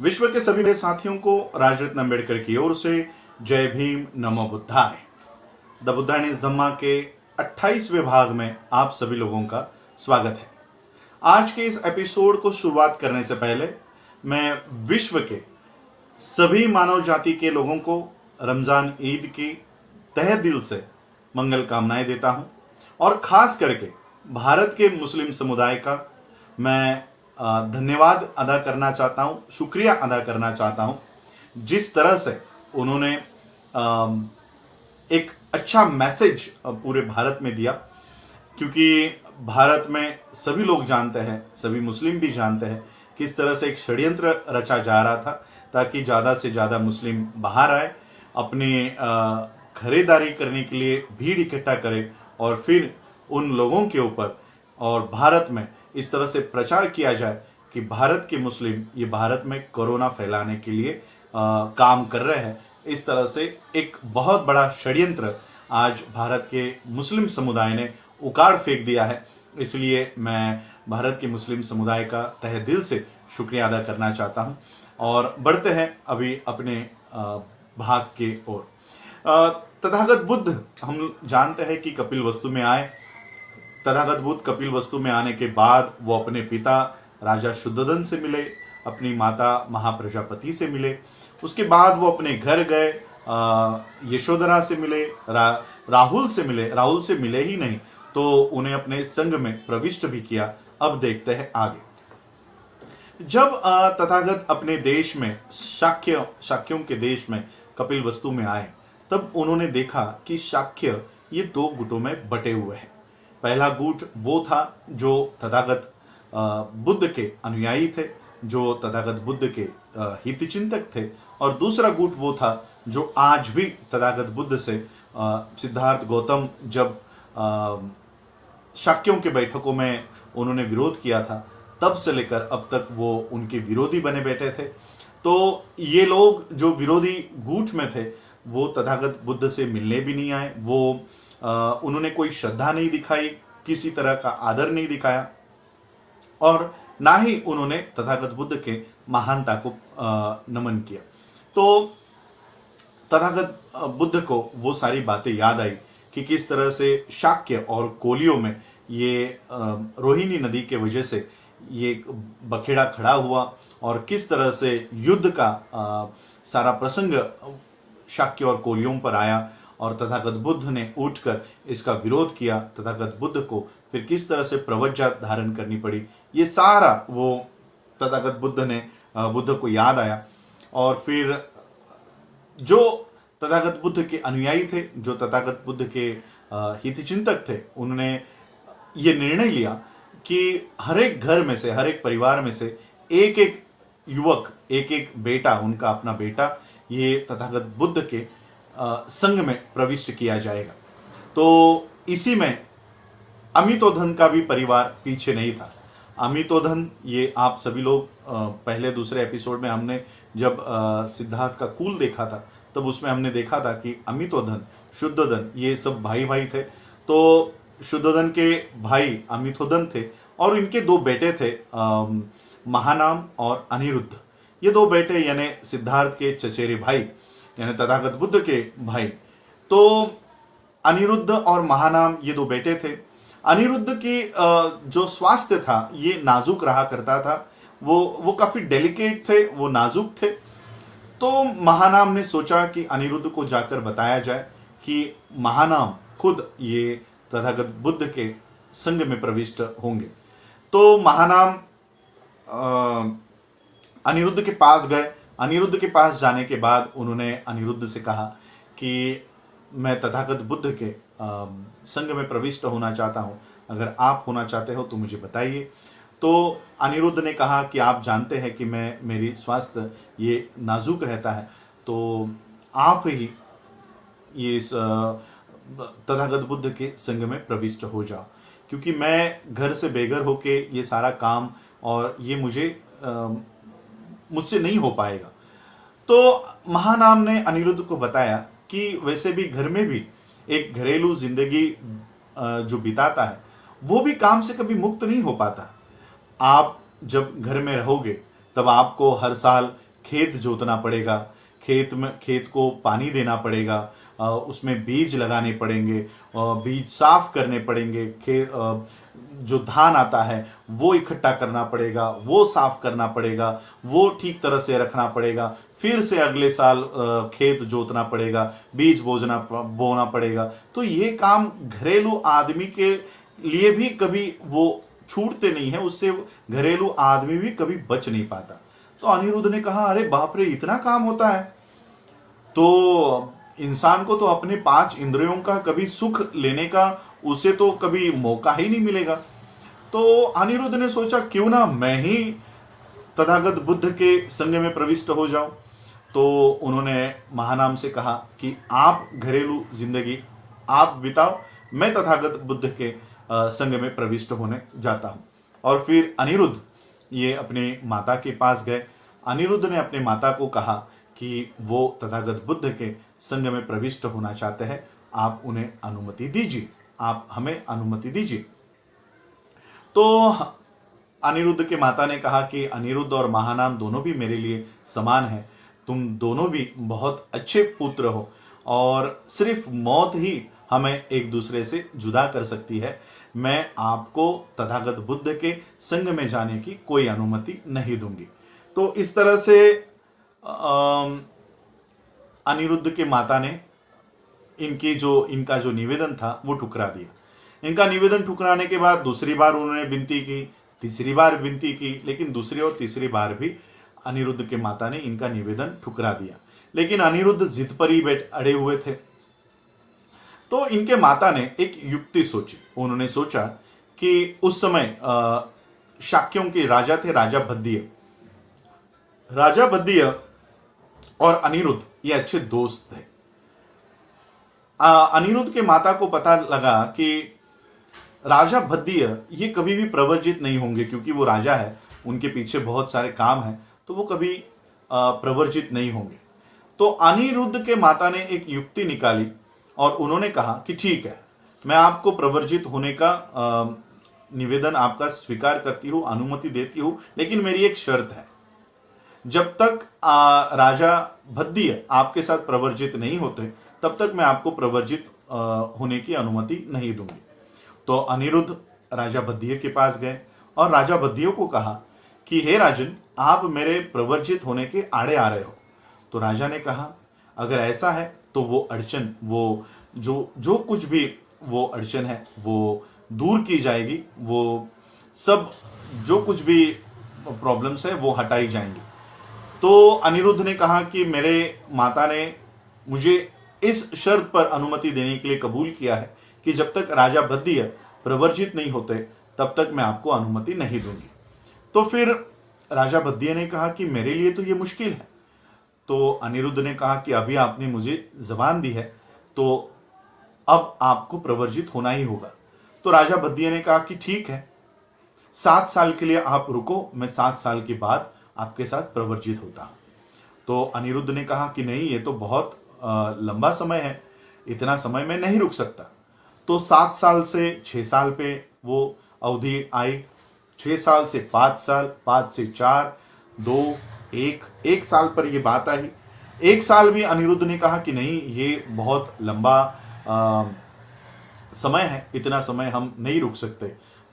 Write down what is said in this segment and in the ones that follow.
विश्व के सभी मेरे साथियों को राजरत्न अम्बेडकर की ओर से जय भीम, नमो बुद्धाय। द बुद्धाइज धम्मा के 28वें भाग में आप सभी लोगों का स्वागत है। आज के इस एपिसोड को शुरुआत करने से पहले मैं विश्व के सभी मानव जाति के लोगों को रमजान ईद की तहे दिल से मंगल कामनाएं देता हूं और खास करके भारत के मुस्लिम समुदाय का मैं धन्यवाद अदा करना चाहता हूं, शुक्रिया अदा करना चाहता हूं, जिस तरह से उन्होंने एक अच्छा मैसेज पूरे भारत में दिया। क्योंकि भारत में सभी लोग जानते हैं, सभी मुस्लिम भी जानते हैं किस तरह से एक षड्यंत्र रचा जा रहा था ताकि ज़्यादा से ज़्यादा मुस्लिम बाहर आए, अपनी खरीदारी करने के लिए भीड़ इकट्ठा करें और फिर उन लोगों के ऊपर और भारत में इस तरह से प्रचार किया जाए कि भारत के मुस्लिम ये भारत में कोरोना फैलाने के लिए काम कर रहे हैं। इस तरह से एक बहुत बड़ा षड्यंत्र आज भारत के मुस्लिम समुदाय ने उखाड़ फेंक दिया है। इसलिए मैं भारत के मुस्लिम समुदाय का तहे दिल से शुक्रिया अदा करना चाहता हूं और बढ़ते हैं अभी अपने भाग के ओर। तथागत बुद्ध, हम जानते हैं कि कपिल वस्तु में आए। तथागत बुद्ध कपिल वस्तु में आने के बाद वो अपने पिता राजा शुद्धोधन से मिले, अपनी माता महाप्रजापति से मिले। उसके बाद वो अपने घर गए, यशोधरा से मिले, राहुल से मिले। राहुल से मिले ही नहीं तो उन्हें अपने संग में प्रविष्ट भी किया। अब देखते हैं आगे। जब तथागत अपने देश में शाक्यों के देश में कपिल वस्तु में आए, तब उन्होंने देखा कि शाक्य ये दो गुटों में बटे हुए हैं। पहला गुट वो था जो तथागत बुद्ध के अनुयायी थे, जो तथागत बुद्ध के हितचिंतक थे, और दूसरा गुट वो था जो आज भी तथागत बुद्ध से सिद्धार्थ गौतम जब शाक्यों के बैठकों में उन्होंने विरोध किया था, तब से लेकर अब तक वो उनके विरोधी बने बैठे थे। तो ये लोग जो विरोधी गुट में थे वो तथागत बुद्ध से मिलने भी नहीं आए। वो उन्होंने कोई श्रद्धा नहीं दिखाई, किसी तरह का आदर नहीं दिखाया और ना ही उन्होंने तथागत बुद्ध के महानता को नमन किया। तो तथागत बुद्ध को वो सारी बातें याद आई कि किस तरह से शाक्य और कोलियों में ये रोहिणी नदी के वजह से ये बखेड़ा खड़ा हुआ और किस तरह से युद्ध का सारा प्रसंग शाक्य और कोलियों पर आया और तथागत बुद्ध ने उठकर इसका विरोध किया। तथागत बुद्ध को फिर किस तरह से प्रवज्जा धारण करनी पड़ी, ये सारा वो तथागत बुद्ध को याद आया। और फिर जो तथागत बुद्ध के अनुयायी थे, जो तथागत बुद्ध के हितचिंतक थे, उन्होंने ये निर्णय लिया कि हर एक घर में से, हर एक परिवार में से एक एक युवक, एक एक बेटा, उनका अपना बेटा ये तथागत बुद्ध के संघ में प्रविष्ट किया जाएगा। तो इसी में अमितोधन का भी परिवार पीछे नहीं था। अमितोधन, ये आप सभी लोग पहले दूसरे एपिसोड में हमने जब सिद्धार्थ का कुल देखा था, तब उसमें हमने देखा था कि अमितोधन, शुद्धोधन, ये सब भाई भाई थे। तो शुद्धोधन के भाई अमितोधन थे और इनके दो बेटे थे, महानाम और अनिरुद्ध। ये दो बेटे यानी सिद्धार्थ के चचेरे भाई, यानी तथागत बुद्ध के भाई। तो अनिरुद्ध और महानाम ये दो बेटे थे। अनिरुद्ध की जो स्वास्थ्य था ये नाजुक रहा करता था, वो काफी डेलिकेट थे, वो नाजुक थे। तो महानाम ने सोचा कि अनिरुद्ध को जाकर बताया जाए कि महानाम खुद ये तथागत बुद्ध के संग में प्रविष्ट होंगे। तो महानाम अनिरुद्ध के पास गए। अनिरुद्ध के पास जाने के बाद उन्होंने अनिरुद्ध से कहा कि मैं तथागत बुद्ध के संग में प्रविष्ट होना चाहता हूँ, अगर आप होना चाहते हो तो मुझे बताइए। तो अनिरुद्ध ने कहा कि आप जानते हैं कि मेरी स्वास्थ्य ये नाजुक रहता है, तो आप ही ये इस तथागत बुद्ध के संग में प्रविष्ट हो जाओ, क्योंकि मैं घर से बेघर होके ये सारा काम और ये मुझसे नहीं हो पाएगा। तो महानाम ने अनिरुद्ध को बताया कि वैसे भी घर में भी एक घरेलू जिंदगी जो बिताता है वो भी काम से कभी मुक्त नहीं हो पाता। आप जब घर में रहोगे तब आपको हर साल खेत जोतना पड़ेगा, खेत को पानी देना पड़ेगा, उसमें बीज लगाने पड़ेंगे, बीज साफ करने पड़ेंगे, जो धान आता है वो इकट्ठा करना पड़ेगा, वो साफ करना पड़ेगा, वो ठीक तरह से रखना पड़ेगा, फिर से अगले साल खेत जोतना पड़ेगा, बीज बोना पड़ेगा। तो ये काम घरेलू आदमी के लिए भी कभी वो छूटते नहीं है, उससे घरेलू आदमी भी कभी बच नहीं पाता। तो अनिरुद्ध ने कहा, अरे बाप रे, इतना काम होता है? तो इंसान को तो अपने 5 इंद्रियों का कभी सुख लेने का उसे तो कभी मौका ही नहीं मिलेगा। तो अनिरुद्ध ने सोचा, क्यों ना मैं ही तथागत बुद्ध के संग में प्रविष्ट हो जाऊं। तो उन्होंने महानाम से कहा कि आप घरेलू जिंदगी आप बिताओ, मैं तथागत बुद्ध के संग में प्रविष्ट होने जाता हूं। और फिर अनिरुद्ध ये अपने माता के पास गए। अनिरुद्ध ने अपने माता को कहा कि वो तथागत बुद्ध के संग में प्रविष्ट होना चाहते हैं, आप उन्हें अनुमति दीजिए, आप हमें अनुमति दीजिए। तो अनिरुद्ध के माता ने कहा कि अनिरुद्ध और महानाम दोनों भी मेरे लिए समान है, तुम दोनों भी बहुत अच्छे पुत्र हो और सिर्फ मौत ही हमें एक दूसरे से जुदा कर सकती है। मैं आपको तथागत बुद्ध के संग में जाने की कोई अनुमति नहीं दूंगी। तो इस तरह से अनिरुद्ध के माता ने इनका जो निवेदन था वो ठुकरा दिया। इनका निवेदन ठुकराने के बाद दूसरी बार उन्होंने विनती की, तीसरी बार विनती की, लेकिन दूसरी और तीसरी बार भी अनिरुद्ध के माता ने इनका निवेदन ठुकरा दिया। लेकिन अनिरुद्ध जिद पर ही अड़े हुए थे। तो इनके माता ने एक युक्ति सोची। उन्होंने सोचा कि उस समय शाक्यों के राजा थे, राजा भद्दिय। राजा भद्दिय और अनिरुद्ध ये अच्छे दोस्त थे। अनिरुद्ध के माता को पता लगा कि राजा भद्दिय ये कभी भी प्रवर्जित नहीं होंगे, क्योंकि वो राजा है, उनके पीछे बहुत सारे काम हैं, तो वो कभी प्रवर्जित नहीं होंगे। तो अनिरुद्ध के माता ने एक युक्ति निकाली और उन्होंने कहा कि ठीक है, मैं आपको प्रवर्जित होने का निवेदन आपका स्वीकार करती हूँ, अनुमति देती हूँ, लेकिन मेरी एक शर्त है। जब तक राजा भद्दिय आपके साथ प्रवर्जित नहीं होते, तब तक मैं आपको प्रवर्जित होने की अनुमति नहीं दूंगी। तो अनिरुद्ध राजा भद्दिय के पास गए और राजा भद्दिय को कहा कि हे राजन, आप मेरे प्रवर्जित होने के आड़े आ रहे हो। तो राजा ने कहा, अगर ऐसा है तो वो अड़चन, वो जो कुछ भी वो अड़चन है वो दूर की जाएगी, वो सब जो कुछ भी प्रॉब्लम्स है वो हटाई जाएंगी। तो अनिरुद्ध ने कहा कि मेरे माता ने मुझे इस शर्त पर अनुमति देने के लिए कबूल किया है कि जब तक राजा भद्दिय प्रवर्जित नहीं होते तब तक मैं आपको अनुमति नहीं दूंगी। तो फिर राजा भद्दिय ने कहा कि मेरे लिए तो ये मुश्किल है। तो अनिरुद्ध ने कहा कि अभी आपने मुझे जबान दी है, तो अब आपको प्रवर्जित होना ही होगा। तो राजा भद्दिय ने कहा कि ठीक है, 7 साल के लिए आप रुको, मैं 7 साल के बाद आपके साथ प्रवर्जित होता हूं। तो अनिरुद्ध ने कहा कि नहीं, ये तो बहुत लंबा समय है, इतना समय मैं नहीं रुक सकता। तो 7 साल से 6 साल पे वो अवधि आई, 6 साल से 5 साल, 5 से 4, 2, 1 साल पर ये बात आई। 1 साल भी अनिरुद्ध ने कहा कि नहीं, ये बहुत लंबा समय है, इतना समय हम नहीं रुक सकते।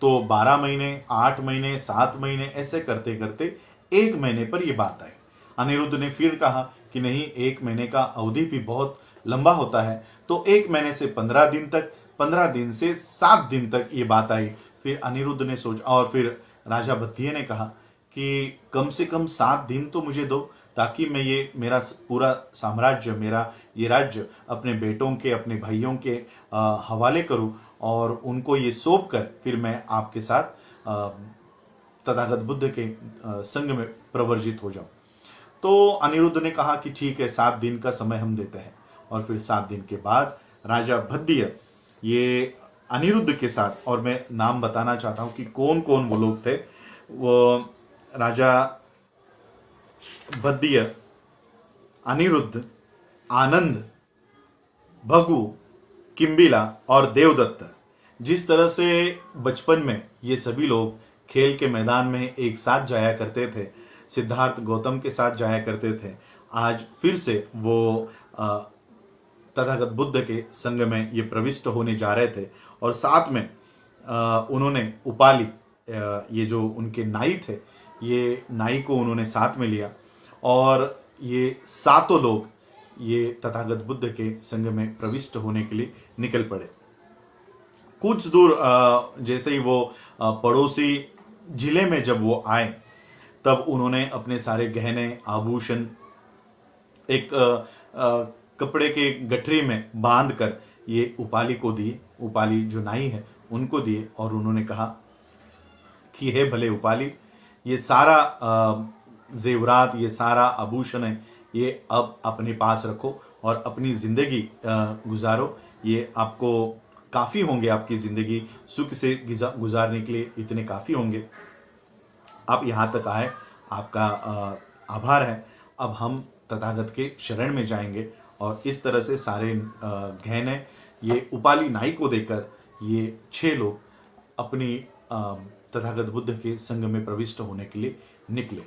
तो 12 महीने, 8 महीने, 7 महीने ऐसे करते करते 1 महीने पर यह बात आई। अनिरुद्ध ने फिर कहा कि नहीं, 1 महीने का अवधि भी बहुत लंबा होता है। तो 1 महीने से 15 दिन तक, 15 दिन से 7 दिन तक ये बात आई। फिर अनिरुद्ध ने सोचा और फिर राजा भद्दिय ने कहा कि कम से कम 7 दिन तो मुझे दो, ताकि मैं ये मेरा पूरा साम्राज्य, मेरा ये राज्य अपने बेटों के, अपने भाइयों के हवाले करूं और उनको ये सौंप कर फिर मैं आपके साथ तथागत बुद्ध के संग में प्रवर्जित हो जाऊं। तो अनिरुद्ध ने कहा कि ठीक है, 7 दिन का समय हम देते हैं। और फिर 7 दिन के बाद राजा भद्दिय ये अनिरुद्ध के साथ, और मैं नाम बताना चाहता हूं कि कौन कौन वो लोग थे। वो राजा भद्दिय, अनिरुद्ध, आनंद, भगु, किम्बिला और देवदत्त। जिस तरह से बचपन में ये सभी लोग खेल के मैदान में एक साथ जाया करते थे, सिद्धार्थ गौतम के साथ जाया करते थे, आज फिर से वो तथागत बुद्ध के संग में ये प्रविष्ट होने जा रहे थे। और साथ में उन्होंने उपाली, ये जो उनके नाई थे, ये नाई को उन्होंने साथ में लिया और ये सातों लोग ये तथागत बुद्ध के संग में प्रविष्ट होने के लिए निकल पड़े। कुछ दूर जैसे ही वो पड़ोसी जिले में जब वो आए, तब उन्होंने अपने सारे गहने आभूषण एक कपड़े के गठरी में बांध कर ये उपाली को दिए। उपाली जो नाई है उनको दिए और उन्होंने कहा कि हे भले उपाली, ये सारा जेवरात, ये सारा आभूषण है, ये अब अपने पास रखो और अपनी ज़िंदगी गुजारो। ये आपको काफ़ी होंगे, आपकी ज़िंदगी सुख से गुजारने के लिए इतने काफ़ी होंगे। आप यहाँ तक आए, आपका आभार है। अब हम तथागत के शरण में जाएंगे। और इस तरह से सारे गहने ये उपाली नाई को देकर ये 6 लोग अपनी तथागत बुद्ध के संग में प्रविष्ट होने के लिए निकले।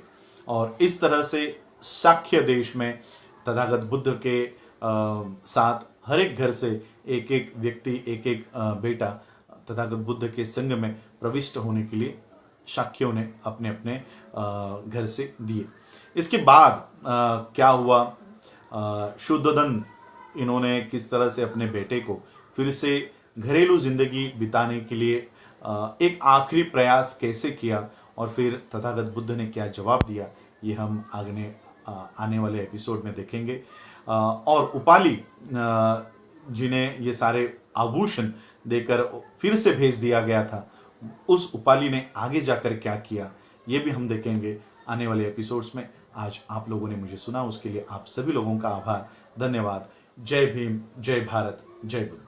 और इस तरह से शाक्य देश में तथागत बुद्ध के साथ हर एक घर से एक एक व्यक्ति, एक एक बेटा तथागत बुद्ध के संग में प्रविष्ट होने के लिए शाक्यों ने अपने अपने घर से दिए। इसके बाद क्या हुआ, शुद्धोधन इन्होंने किस तरह से अपने बेटे को फिर से घरेलू जिंदगी बिताने के लिए एक आखिरी प्रयास कैसे किया और फिर तथागत बुद्ध ने क्या जवाब दिया, ये हम आने वाले एपिसोड में देखेंगे। और उपाली जिन्हें ये सारे आभूषण देकर फिर से भेज दिया गया था, उस उपाली ने आगे जाकर क्या किया, ये भी हम देखेंगे आने वाले एपिसोड्स में। आज आप लोगों ने मुझे सुना, उसके लिए आप सभी लोगों का आभार, धन्यवाद। जय भीम, जय भारत, जय बुद्ध।